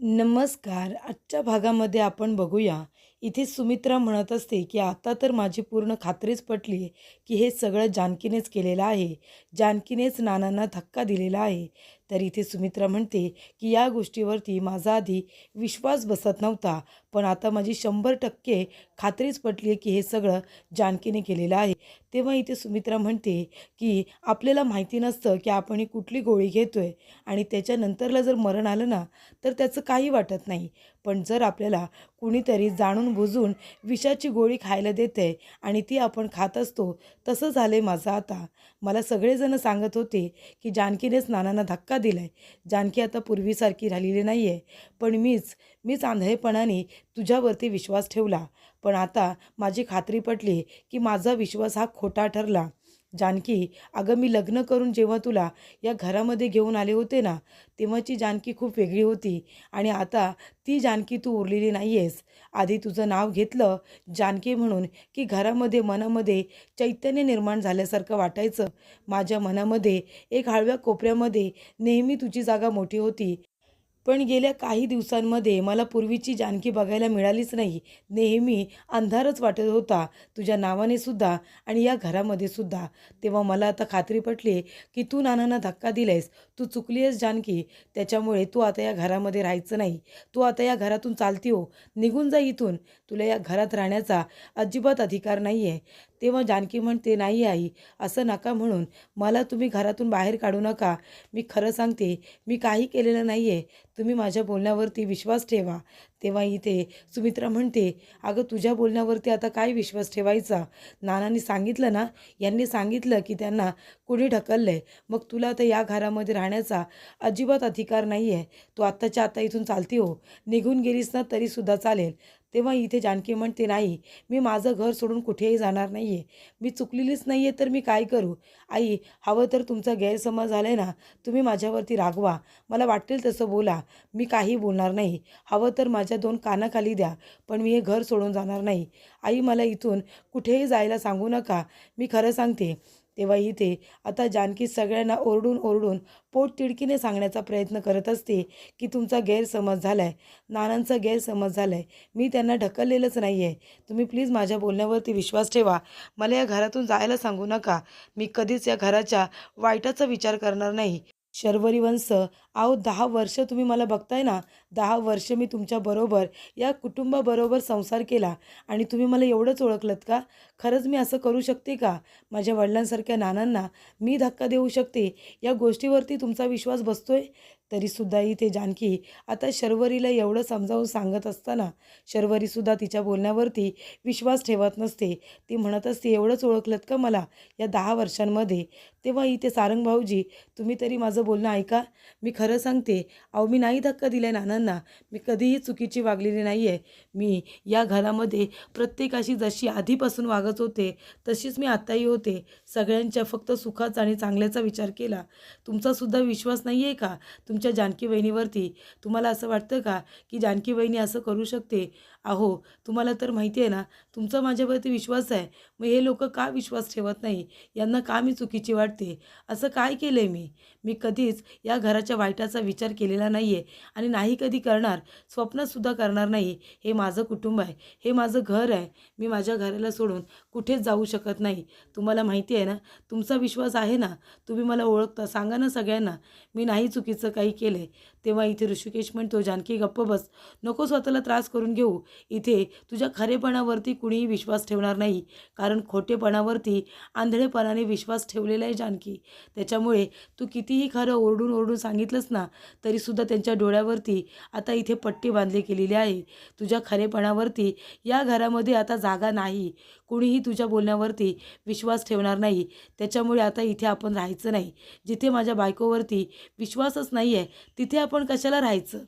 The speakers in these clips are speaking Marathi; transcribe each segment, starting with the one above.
नमस्कार. आजच्या भागामध्ये आपण बघूया. इथे सुमित्रा म्हणत असते, की आता तर माझी पूर्ण खात्रीच पटली आहे, की हे सगळं जानकीनेच केलेलं आहे. जानकीनेच नानांना धक्का दिलेला आहे. तर इथे सुमित्रा म्हणते, की या गोष्टीवरती माझा आधी विश्वास बसत नव्हता. पण आता माझी 100% खात्रीच पटली आहे, की हे सगळं जानकीने केलेलं आहे. तेव्हा इथे सुमित्रा म्हणते, की आपल्याला माहिती नसतं, की आपण ही कुठली गोळी घेतोय आणि त्याच्यानंतरला जर मरण आलं ना, तर त्याचं काही वाटत नाही. पण जर आपल्याला कुणीतरी जाणून-बुजून विषाची गोळी खायला देतंय आणि ती आपण खात असतो, तसं झालंय माझं आता. मला सगळेजण सांगत होते, की जानकीनेच नानांना धक्का दिलाय. जानकी आता पूर्वीसारखी राहिलेली नाही आहे. पण मीच आंधळेपणाने तुझ्यावरती विश्वास ठेवला. पण आता माझी खात्री पटली, की माझा विश्वास हा खोटा ठरला. जानकी, अगं मी लग्न करून जेव्हा तुला या घरामध्ये घेऊन आले होते ना, तेव्हाची जानकी खूप वेगळी होती आणि आता ती जानकी तू उरलेली नाही आहेस. आधी तुझं नाव घेतलं जानकी म्हणून, की घरामध्ये मनामध्ये चैतन्य निर्माण झाल्यासारखं वाटायचं. माझ्या मनामध्ये एक हळव्या कोपऱ्यामध्ये नेहमी तुझी जागा मोठी होती. पण गेल्या काही दिवसांमध्ये मला पूर्वीची जानकी बघायला मिळालीच नाही. नेहमी अंधारच वाटत होता तुझ्या नावाने सुद्धा आणि या घरामध्ये सुद्धा. तेव्हा मला आता खात्री पटली की तू नानांना धक्का दिलायस. तू चुकली आहेस जानकी. त्याच्यामुळे तू आता या घरामध्ये राहायचं नाही. तू आता या घरातून चालती हो. निघून जा इथून. तुला या घरात राहण्याचा अजिबात अधिकार नाही आहे. तेव्हा जानकी म्हणते, "नाही आई, असं नका म्हणून. मला तुम्ही घरातून बाहेर काढू नका. मी खरं सांगते, मी काही केलेलं नाही आहे. तुम्ही माझ्या बोलण्यावरती विश्वास ठेवा." तेव्हा इथे सुमित्रा म्हणते, "अगं तुझ्या बोलण्यावरती आता काय विश्वास ठेवायचा? नानांनी सांगितलं ना, यांनी सांगितलं की त्यांना कुणी ढकललंय. मग तुला आता या घरामध्ये राहण्याचा अजिबात अधिकार नाही आहे. तू आत्ताच्या आत्ता इथून चालती हो. निघून गेलीस ना तरीसुद्धा चालेल." तेव्हा इथे जानकी म्हणते, "नाही, मी माझं घर सोडून कुठेही जाणार नाही आहे. मी चुकलेलीच नाही आहे तर मी काय करू? आई, हवं तर तुमचा गैरसमज झाला आहे ना, तुम्ही माझ्यावरती रागवा. मला वाटेल तसं बोला. मी काही बोलणार नाही. हवं तर माझ्या 2 कानाखाली द्या. पण मी हे घर सोडून जाणार नाही. आई, मला इथून कुठेही जायला सांगू नका. मी खरं सांगते." तेव्हा इथे आता जानकी सगळ्यांना ओरडून पोटतिडकीने सांगण्याचा प्रयत्न करत असते, की तुमचा गैरसमज झाला आहे. नानांचा गैरसमज झाला आहे. मी त्यांना ढकललेलंच नाही आहे. तुम्ही प्लीज माझ्या बोलण्यावरती विश्वास ठेवा. मला या घरातून जायला सांगू नका. मी कधीच या घराच्या वाईटाचा विचार करणार नाही. शर्वरी वंश, अहो 10 वर्ष तुम्ही मला बघताय ना, 10 वर्ष मी तुमच्याबरोबर, या कुटुंबाबरोबर संसार केला आणि तुम्ही मला एवढंच ओळखलत का? खरंच मी असं करू शकते का? माझ्या वडिलांसारख्या नानांना मी धक्का देऊ शकते, या गोष्टीवरती तुमचा विश्वास बसतोय? तरीसुद्धा इथे जानकी आता शर्वरीला एवढं समजावून सांगत असताना शर्वरीसुद्धा तिच्या बोलण्यावरती विश्वास ठेवत नसते. ती म्हणत असते, "एवढंच ओळखलत का मला या 10 वर्षांमध्ये?" तेव्हा इथे सारंग भाऊजी, तुम्ही तरी माझं बोलणं ऐका. मी खरं सांगते, अहो मी नाही धक्का दिला आहे नानांना. मी कधीही चुकीची वागलेली नाही आहे. मी या घरामध्ये प्रत्येकाशी जशी आधीपासून वागत होते, तशीच मी आत्ताही होते. सगळ्यांच्या फक्त सुखाचा आणि चांगल्याचा विचार केला. तुमचासुद्धा विश्वास नाही आहे का तुमच्या जानकी वहिनीवरती? तुम्हाला असं वाटतं का, की जानकी वहिनी असं करू शकते? अहो, तुम्हाला तर माहिती आहे ना, तुमचा माझ्यावरती विश्वास आहे. मग हे लोकं का विश्वास ठेवत नाही? यांना का मी चुकीची वाटते? असं काय केलं आहे मी? मी कधीच या घराच्या वाईटाचा विचार केलेला नाही आहे आणि नाही कधी करणार. स्वप्नातसुद्धा करणार नाही. हे माझं कुटुंब आहे. हे माझं घर आहे. मी माझ्या घराला सोडून कुठेच जाऊ शकत नाही. तुम्हाला माहिती आहे ना, तुमचा विश्वास आहे ना, तुम्ही मला ओळखता. सांगा ना सगळ्यांना, मी नाही चुकीचं काही केलं आहे. तेव्हा इथे ऋषिकेश म्हणतो, "जानकी गप्प बस. नको स्वतःला त्रास करून घेऊ. इथे तुझ्या खरेपणावरती कुणीही विश्वास ठेवणार नाही. कारण खोटेपणावरती आंधळेपणाने विश्वास ठेवलेला आहे जानकी. त्याच्यामुळे तू कितीही खरं ओरडून सांगितलंस ना, तरीसुद्धा त्यांच्या डोळ्यावरती आता इथे पट्टी बांधली गेलेली आहे. तुझ्या खरेपणावरती या घरामध्ये आता जागा नाही. कुणीही तुझ्या बोलण्यावरती विश्वास ठेवणार नाही. त्याच्यामुळे आता इथे आपण राहायचं नाही. जिथे माझ्या बायकोवरती विश्वासच नाही आहे, तिथे आपण कशाला राहायचं?"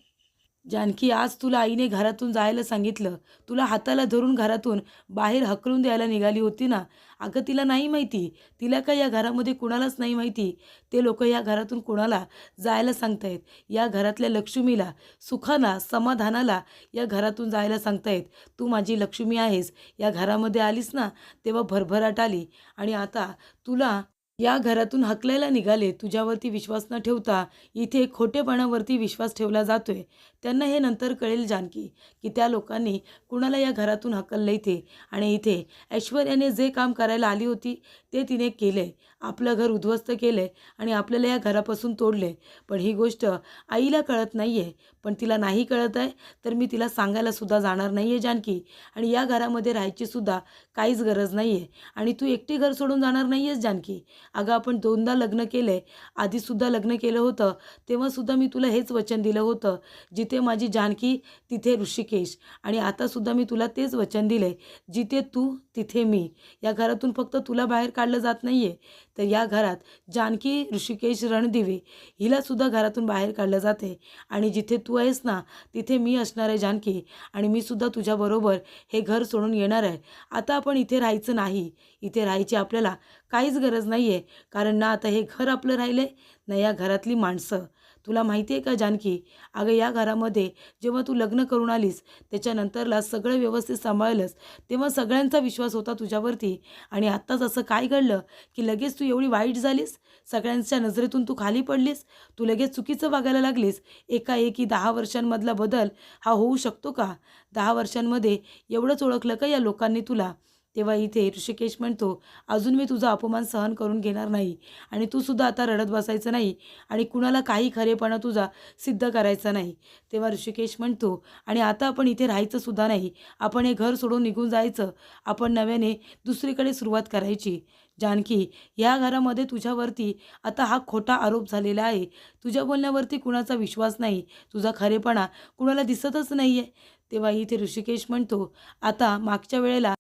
जानकी, आज तुला आईने घरातून जायला सांगितलं. तुला हाताला धरून घरातून बाहेर हकलून द्यायला निघाली होती ना. अगं तिला नाही माहिती. तिला काय या घरामध्ये कुणालाच नाही माहिती. ते लोकं या घरातून कुणाला जायला सांगतायत. या घरातल्या लक्ष्मीला, सुखाला, समाधानाला या घरातून जायला सांगतायत. तू माझी लक्ष्मी आहेस. या घरामध्ये आलीस ना, तेव्हा भरभराट आली आणि आता तुला या घरातून हाकलायला निघाले. तुझ्यावरती विश्वास न ठेवता इथे खोटेपणावरती विश्वास ठेवला जातोय. त्यांना हे नंतर कळेल जानकी की त्या लोकांनी कुणाला या घरातून हकललं इथे, आणि इथे ऐश्वर्याने जे काम करायला आली होती ते तिने केले, आपलं घर उद्ध्वस्त केले आणि आपल्याला या घरापासून तोडले. पण ही गोष्ट आईला कळत नाही आहे. पण तिला नाही कळत आहे तर मी तिला सांगायला सुद्धा जाणार नाही आहे जानकी. आणि या घरामध्ये राहायची सुद्धा काहीच गरज नाही आहे. आणि तू एकटी घर सोडून जाणार नाही आहेस जानकी. अगं आपण दोनदा लग्न केलं आहे, आधीसुद्धा लग्न केलं होतं तेव्हासुद्धा मी तुला हेच वचन दिलं होतं, जिथे माझी जानकी तिथे ऋषिकेश. आणि आतासुद्धा मी तुला तेच वचन दिले, जिथे तू तिथे मी. या घरातून फक्त तुला बाहेर काढलं जात नाही आहे, तर या घरात जानकी ऋषिकेश रणदिवे हिलासुद्धा घरातून बाहेर काढलं जाते. आणि जिथे तू आहेस ना तिथे मी असणार आहे जानकी. आणि मी सुद्धा तुझ्याबरोबर हे घर सोडून येणार आहे. आता आपण इथे राहायचं नाही, इथे राहायची आपल्याला काहीच गरज नाही आहे. कारण ना आता हे घर आपलं राहिलं आहे, ना या घरातली माणसं. तुला माहिती आहे का जानकी, अगं या घरामध्ये जेव्हा तू लग्न करून आलीस त्याच्यानंतरला सगळं व्यवस्थित सांभाळलंस तेव्हा सगळ्यांचा विश्वास होता तुझ्यावरती. आणि आत्ताच असं काय घडलं की लगेच तू एवढी वाईट झालीस, सगळ्यांच्या नजरेतून तू खाली पडलीस, तू लगेच चुकीचं वागायला लागलीस. एकाएकी 10 वर्षांमधला बदल हा होऊ शकतो का? 10 वर्षांमध्ये एवढंच ओळखलं का या लोकांनी तुला? तेव्हा इथे ऋषिकेश म्हणतो, अजून मी तुझा अपमान सहन करून घेणार नाही. आणि तू सुद्धा आता रडत बसायचं नाही आणि कुणाला काही खरेपणा तुझा सिद्ध करायचा नाही. तेव्हा ऋषिकेश म्हणतो, आणि आता आपण इथे राहायचं सुद्धा नाही, आपण हे घर सोडून निघून जायचं, आपण नव्याने दुसरीकडे सुरुवात करायची. जानकी, या घरामध्ये तुझ्यावरती आता हा खोटा आरोप झालेला आहे. तुझ्या बोलण्यावरती कुणाचा विश्वास नाही, तुझा खरेपणा कुणाला दिसतच नाही आहे. तेव्हा इथे ऋषिकेश म्हणतो, आता मागच्या वेळेला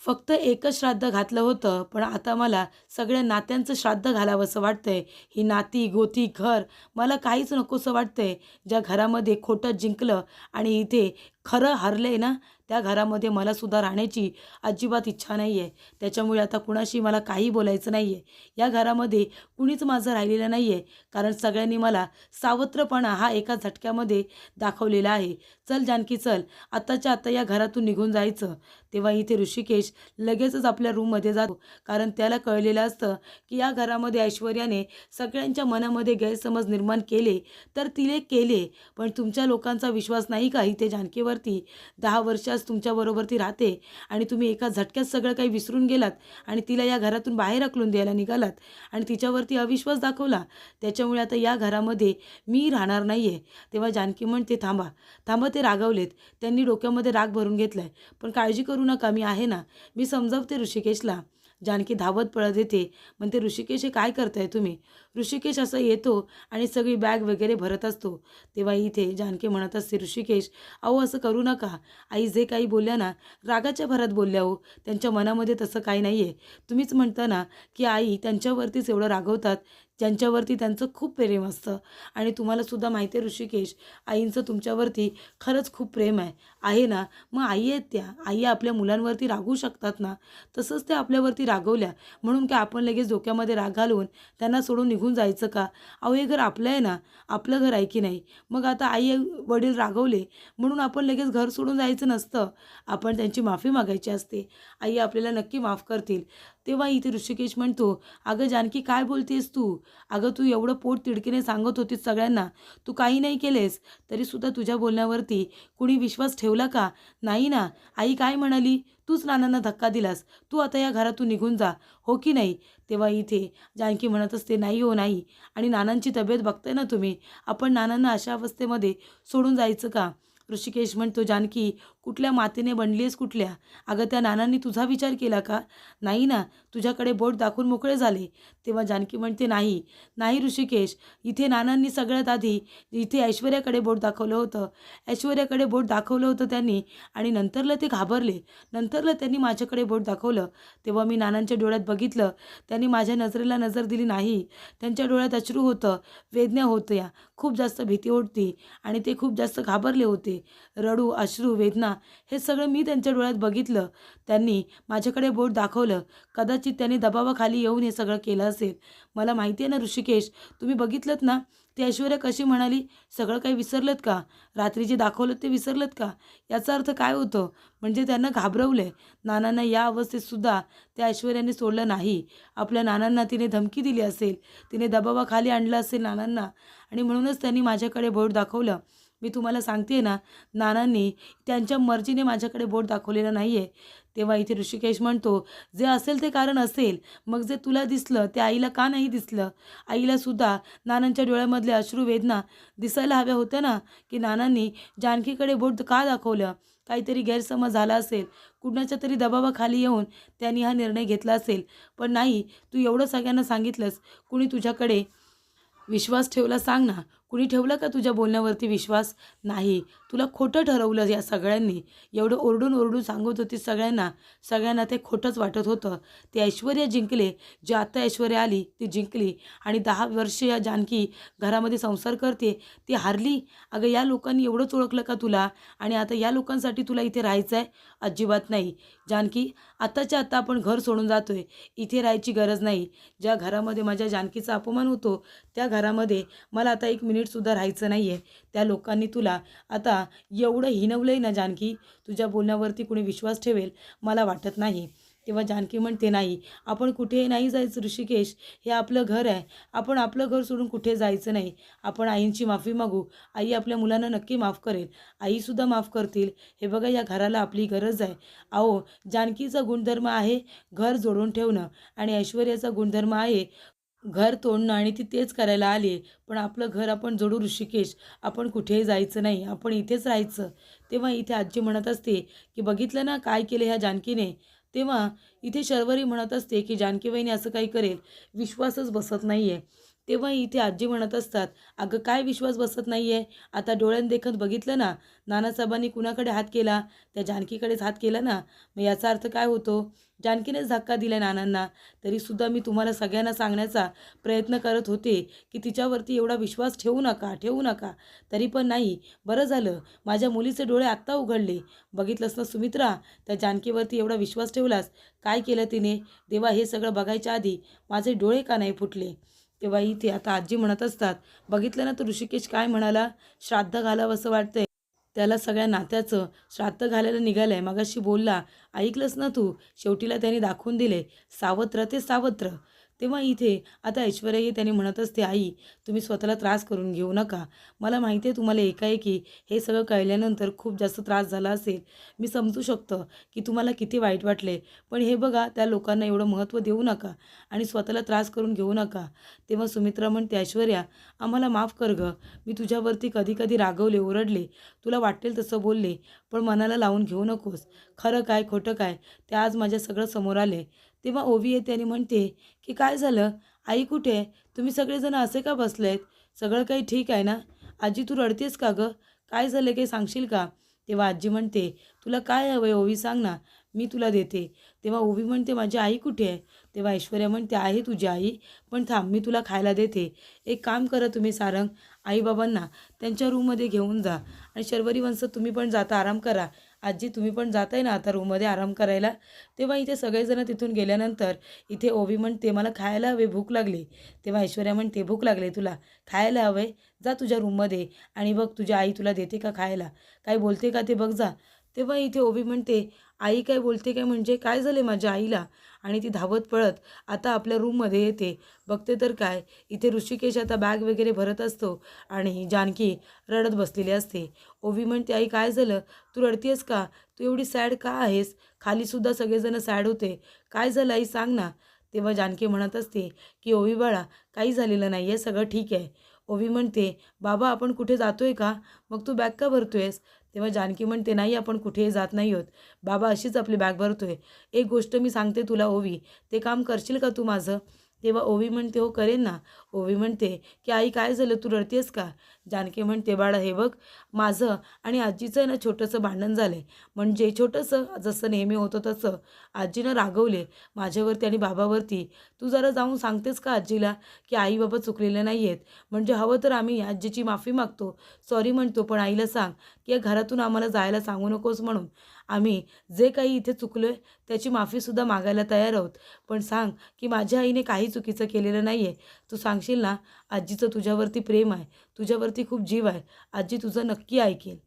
फक्त एकच श्राद्ध घातलं होतं, पण आता मला सगळ्या नात्यांचं श्राद्ध घालावंसं वाटतंय. ही नाती गोती घर मला काहीच नकोसं वाटतंय. ज्या घरामध्ये खोटं जिंकलं आणि इथे खरं हरले ना, त्या घरामध्ये मला सुद्धा राहण्याची अजिबात इच्छा नाही आहे. त्याच्यामुळे आता कुणाशी मला काही बोलायचं नाही आहे. या घरामध्ये कुणीच माझं राहिलेलं नाही आहे, कारण सगळ्यांनी मला सावत्रपणा हा एका झटक्यामध्ये दाखवलेला आहे. चल जानकी चल, आत्ताच्या आत्ता या घरातून निघून जायचं. तेव्हा इथे ऋषिकेश लगेचच आपल्या रूममध्ये जातो, कारण त्याला कळलेलं असतं की या घरामध्ये ऐश्वर्याने सगळ्यांच्या मनामध्ये गैरसमज निर्माण केले तर तिने केले. पण तुमच्या लोकांचा विश्वास नाही का इथे जानकीवरती? 10 वर्षास तुमच्याबरोबर ती राहते आणि तुम्ही एका झटक्यात सगळं काही विसरून गेलात आणि तिला या घरातून बाहेर हाकलून द्यायला निघालात आणि तिच्यावरती अविश्वास दाखवला. त्याच्यामुळे आता या घरामध्ये मी राहणार नाही आहे. तेव्हा जानकी म्हणते, थांबा थांबा, ते रागावलेत, त्यांनी डोक्यामध्ये राग भरून घेतलाय. पण काळजी करू नका, मी आहे ना, मी समजावते ऋषिकेशला. जानकी धावत पळत येते, म्हणते, ऋषिकेश हे काय करताय तुम्ही? ऋषिकेश असं येतो आणि सगळी बॅग वगैरे भरत असतो. तेव्हा इथे जानकी म्हणत असते, ऋषिकेश अहो असं करू नका. आई जे काही बोलल्या ना रागाच्या भरात बोलल्या हो, त्यांच्या मनामध्ये तसं काही नाही आहे. तुम्हीच म्हणता ना की आई त्यांच्यावरतीच एवढं रागवतात ज्यांच्यावरती त्यांचं खूप प्रेम असतं. आणि तुम्हालासुद्धा माहिती आहे ऋषिकेश, आईंचं तुमच्यावरती खरंच खूप प्रेम आहे ना. मग आई आहेत त्या, आई आपल्या मुलांवरती रागवू शकतात ना, तसंच त्या आपल्यावरती रागवल्या म्हणून काय आपण लगेच डोक्यामध्ये राग घालून त्यांना सोडून निघून जायचं का? अहो हे घर आपलं आहे ना, आपलं घर आहे की नाही? मग आता आई वडील रागवले म्हणून आपण लगेच घर सोडून जायचं नसतं, आपण त्यांची माफी मागायची असते. आई आपल्याला नक्की माफ करतील. तेव्हा इथे ऋषिकेश म्हणतो, अगं जानकी काय बोलतेस तू? अगं तू एवढं पोट तिडकीने सांगत होतीस सगळ्यांना, तू काही नाही केलेस, तरीसुद्धा तुझ्या बोलण्यावरती कुणी विश्वास ठेवला का? नाही ना. आई काय म्हणाली? तूच नानांना धक्का दिलास, तू आता या घरातून निघून जा, हो की नाही? तेव्हा इथे जानकी म्हणत असते, नाही हो नाही. आणि नानांची तब्येत बघताय ना तुम्ही, आपण नानांना अशा अवस्थेमध्ये सोडून जायचं का? ऋषिकेश म्हणतो, जानकी कुठल्या मातेने बनलीस कुठल्या? अगं त्या नानांनी तुझा विचार केला का? नाही ना, तुझ्याकडे बोट दाखवून मोकळे झाले. तेव्हा जानकी म्हणते, नाही नाही ऋषिकेश, इथे नानांनी सगळ्यात आधी इथे ऐश्वर्याकडे बोट दाखवलं होतं, ऐश्वर्याकडे बोट दाखवलं होतं त्यांनी. आणि नंतरला ते घाबरले, नंतरला त्यांनी माझ्याकडे बोट दाखवलं. तेव्हा मी नानांच्या डोळ्यात बघितलं, त्यांनी माझ्या नजरेला नजर दिली नाही. त्यांच्या डोळ्यात अश्रू होतं, वेदना होत्या, खूप जास्त भीती होती आणि ते खूप जास्त घाबरले होते. रडू, अश्रू, वेदना हे सगळं मी त्यांच्या डोळ्यात बघितलं. त्यांनी माझ्याकडे बोट दाखवलं, कदाचित त्यांनी दबावाखाली येऊन हे सगळं केलं असेल. मला माहिती आहे ना ऋषिकेश, तुम्ही बघितलंत ना ती ऐश्वर्या कशी म्हणाली, सगळं काही विसरलत का? रात्री जे दाखवलं ते विसरलत का? याचा अर्थ काय होतं? म्हणजे त्यांना घाबरवलं. नानांना या अवस्थेतसुद्धा त्या ऐश्वर्याने सोडलं नाही. आपल्या नानांना तिने धमकी दिली असेल, तिने दबावाखाली आणलं असेल नानांना, आणि म्हणूनच त्यांनी माझ्याकडे बोट दाखवलं. मी तुम्हाला सांगते ना, नानांनी त्यांच्या मर्जीने माझ्याकडे बोट दाखवलेलं नाही आहे. तेव्हा इथे ऋषिकेश म्हणतो, जे असेल ते कारण असेल. मग जे तुला दिसलं ते आईला का नाही दिसलं? आईलासुद्धा नानांच्या डोळ्यामधले अश्रू वेदना दिसायला हव्या होत्या ना, की नानांनी जानकीकडे बोट का दाखवलं? काहीतरी गैरसमज झाला असेल. कुणाच्या तरी दबावाखाली येऊन त्यांनी हा निर्णय घेतला असेल. पण नाही, तू एवढं सगळ्यांना सांगितलंस. कुणी तुझ्याकडे विश्वास ठेवला सांग ना? कुणी ठेवला का तुझ्या बोलण्यावरती विश्वास? नाही. तुला खोटं ठरवलं या सगळ्यांनी. एवढं ओरडून ओरडून सांगत होती सगळ्यांना. सगळ्यांना ते खोटंच वाटत होतं. ते ऐश्वर्या जिंकले. जी आता ऐश्वर्या आली ती जिंकली आणि 10 वर्ष या जानकी घरामध्ये संसार करते ती हारली. अगं या लोकांनी एवढंच ओळखलं का तुला? आणि आता या लोकांसाठी तुला इथे राहायचं आहे? अजिबात नाही. जानकी, आत्ताच्या आत्ता आपण घर सोडून जातोय. इथे राहायची गरज नाही. ज्या घरामध्ये माझ्या जानकीचा अपमान होतो त्या घरामध्ये मला आता 1 मिनिटसुद्धा राहायचं नाही आहे. त्या लोकांनी तुला आता एवढं हिणवलं आहे ना जानकी, तुझ्या बोलण्यावरती कुणी विश्वास ठेवेल मला वाटत नाही. तेव्हा जानकी म्हणते, नाही, आपण कुठेही नाही जायचं ऋषिकेश. हे आपलं घर आहे. आपण आपलं घर सोडून कुठे जायचं नाही. आपण आईंची माफी मागू. आई आपल्या मुलांना नक्की माफ करेल. आईसुद्धा माफ करतील. हे बघा, या घराला आपली गरज आहे. अहो, जानकीचा गुणधर्म आहे घर जोडून ठेवणं आणि ऐश्वर्याचा गुणधर्म आहे घर तोडणं आणि ती तेच करायला आली. पण आपलं घर आपण जोडू ऋषिकेश. आपण कुठेही जायचं नाही. आपण इथेच राहायचं. तेव्हा इथे आजी म्हणत असते, की बघितलं ना काय केलं ह्या जानकीने? तेव्हा इथे शर्वरी म्हणत असते, की जानकी वहिनी असं काही करेल, विश्वासच बसत नाही आहे. तेव्हा इथे आजी म्हणत असतात, अगं काय विश्वास बसत नाही आहे? आता डोळ्यानं देखत बघितलं ना, नानासाहेबांनी कुणाकडे हात केला? त्या जानकीकडेच हात केला ना. मग याचा अर्थ काय होतो? जानकीनेच धक्का दिला नानांना. तरीसुद्धा मी तुम्हाला सगळ्यांना सांगण्याचा प्रयत्न करत होते, की तिच्यावरती एवढा विश्वास ठेवू नका, ठेवू नका. तरी पण नाही. बरं झालं माझ्या मुलीचे डोळे आत्ता उघडले. बघितलंस ना सुमित्रा, त्या जानकीवरती एवढा विश्वास ठेवलास. काय केलं तिने? देवा, हे सगळं बघायच्या आधी माझे डोळे का नाही फुटले? तेव्हा इथे आता आजी म्हणत असतात, बघितलं ना, तर ऋषिकेश काय म्हणाला? श्राद्ध घालावं असं वाटतंय. त्याला सगळ्या नात्याचं श्राद्ध घालायला निघालंय. मगाशी बोलला, ऐकलंस ना तू? शेवटीला त्यांनी दाखवून दिले, सावत्र ते सावत्र. तेव्हा इथे आता ऐश्वर्याही त्यांनी म्हणत असते, आई, तुम्ही स्वतःला त्रास करून घेऊ नका. मला माहिती आहे तुम्हाला एकाएकी हे सगळं कळल्यानंतर खूप जास्त त्रास झाला असेल. मी समजू शकतो की तुम्हाला किती वाईट वाटले. पण हे बघा, त्या लोकांना एवढं महत्त्व देऊ नका आणि स्वतःला त्रास करून घेऊ नका. तेव्हा सुमित्रा म्हणते, ऐश्वर्या, आम्हाला माफ कर गं. मी तुझ्यावरती कधी कधी रागवले, ओरडले, तुला वाटेल तसं बोलले. पण मनाला लावून घेऊ नकोस. खरं काय खोटं काय ते आज माझ्या सगळं समोर आले. तेव्हा ओवी येते आणि म्हणते, की काय झालं? आई कुठे आहे? तुम्ही सगळेजण असे का बसलेत? सगळं काही ठीक आहे ना? आजी, तू रडतेस का गं? काय झालं, काही सांगशील का? तेव्हा आजी म्हणते, तुला काय हवं आहे ओवी, सांग ना, मी तुला देते. तेव्हा ओवी म्हणते, माझी आई कुठे आहे? तेव्हा ऐश्वर्या म्हणते, आहे तुझी आई, पण थांब, मी तुला खायला देते. एक काम करा तुम्ही सारंग, आईबाबांना त्यांच्या रूममध्ये घेऊन जा आणि शर्वरी वंश तुम्ही पण जाता आराम करा. आजी, तुम्ही पण जाताय ना आता रूममध्ये आराम करायला? तेव्हा इथे सगळेजण तिथून गेल्यानंतर इथे ओवी म्हणते, मला खायला हवे, भूक लागली. तेव्हा ऐश्वर्या म्हणते, भूक लागली तुला? खायला हवं आहे? जा तुझ्या रूममध्ये आणि बघ तुझी आई तुला देते का खायला. काय बोलते का ते बघ जा. तेव्हा इथे ओवी म्हणते, आई काय बोलते काय, म्हणजे काय झाले माझ्या आईला? आणि ती धावत पळत आता आपल्या रूममध्ये येते. बघते तर काय, इथे ऋषिकेश आता बॅग वगैरे भरत असतो आणि जानकी रडत बसलेली असते. ओवी म्हणते, आई काय झालं? तू रडतेस का? तू एवढी सॅड का आहेस? खालीसुद्धा सगळेजण सॅड होते. काय झालं आई, सांग ना. तेव्हा जानकी म्हणत असते, की ओवी बाळा, काही झालेलं नाही आहे, सगळं ठीक आहे. ओवी म्हणते, बाबा आपण कुठे जातोय का? मग तू बॅग का भरतोयस? तेव्हा जानकी म्हणते, नाही, आपण कुठेही जात नाही आहोत. बाबा अशीच आपली बॅग भरतोय. एक गोष्ट मी सांगते तुला ओवी, ते काम करशील का तू माझं? तेव्हा ओवी म्हणते, हो करेन ना. ओवी म्हणते, की आई काय झालं, तू रडतेस का? जानकी म्हणते, बाळा हे बघ, माझं आणि आजीचं ना छोटंसं भांडण झालं आहे. म्हणजे छोटंसं, जसं नेहमी होतं तसं. आजीनं रागवले माझ्यावरती आणि बाबावरती. तू जरा जाऊन सांगतेस का आजीला, की आई बाबा चुकलेले नाही आहेत? म्हणजे हवं तर आम्ही आजीची माफी मागतो, सॉरी म्हणतो, पण आईला सांग की या घरातून आम्हाला जायला सांगू नकोस म्हणून. आम्ही जे काही इथे चुकलो आहे त्याची माफीसुद्धा मागायला तयार आहोत. पण सांग की माझ्या आईने काही चुकीचं केलेलं नाही आहे. तू सांगशील ना, आजीचं तुझ्यावरती प्रेम आहे, तुझ्यावरती खूप जीव आहे. आजी तुझं नक्की ऐकेल.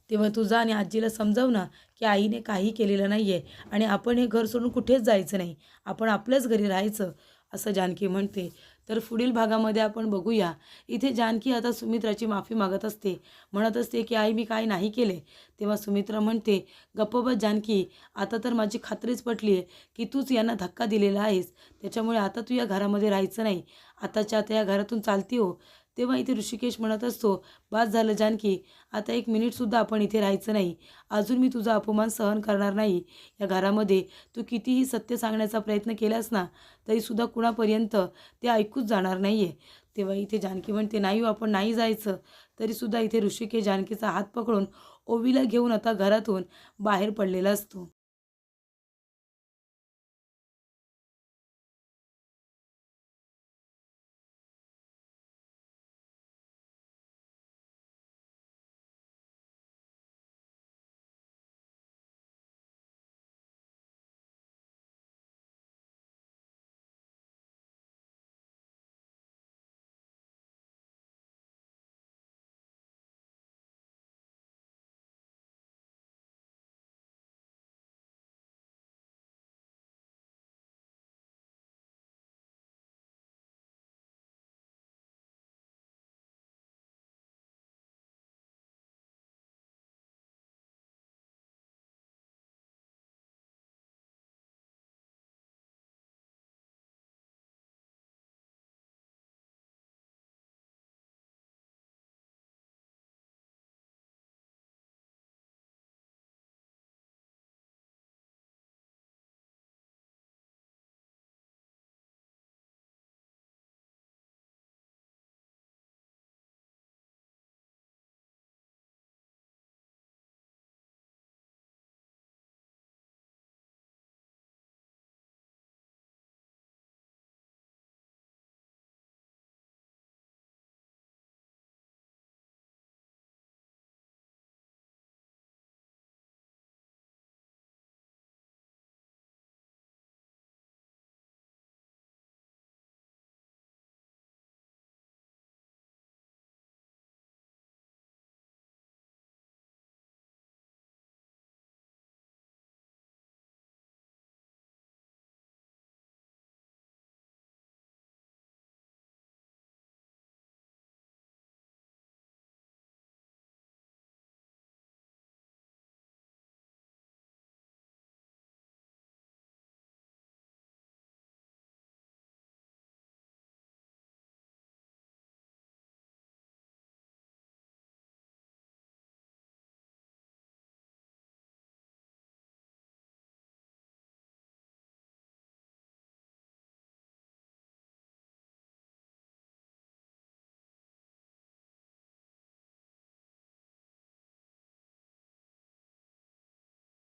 तेव्हा तू जा आणि आजीला समजाव ना, की आईने काही केलेलं नाही आहे आणि आपण हे घर सोडून कुठेच जायचं नाही. आपण आपल्याच घरी राहायचं, असं जानकी म्हणते. तर पुढील भागामध्ये आपण बघूया, इथे जानकी आता सुमित्राची माफी मागत असते. म्हणत असते की आई मी काय नाही केले. तेव्हा सुमित्रा म्हणते, गप्प बस जानकी, आता तर माझी खात्रीच पटली आहे की तूच यांना धक्का दिलेला आहेस. त्याच्यामुळे आता तू या घरामध्ये राहायचं नाही. आताच्या आता या घरातून चालती हो. तेव्हा इथे ऋषिकेश म्हणत असतो, बास झालं जानकी, आता 1 मिनिटसुद्धा आपण इथे राहायचं नाही. अजून मी तुझा अपमान सहन करणार नाही. या घरामध्ये तू कितीही सत्य सांगण्याचा प्रयत्न केलास ना, तरीसुद्धा कुणापर्यंत ते ऐकूच जाणार नाही आहे. तेव्हा इथे जानकी म्हणते, नाही हो, आपण नाही जायचं. तरीसुद्धा इथे ऋषिकेश जानकीचा हात पकडून ओवीला घेऊन आता घरातून बाहेर पडलेला असतो.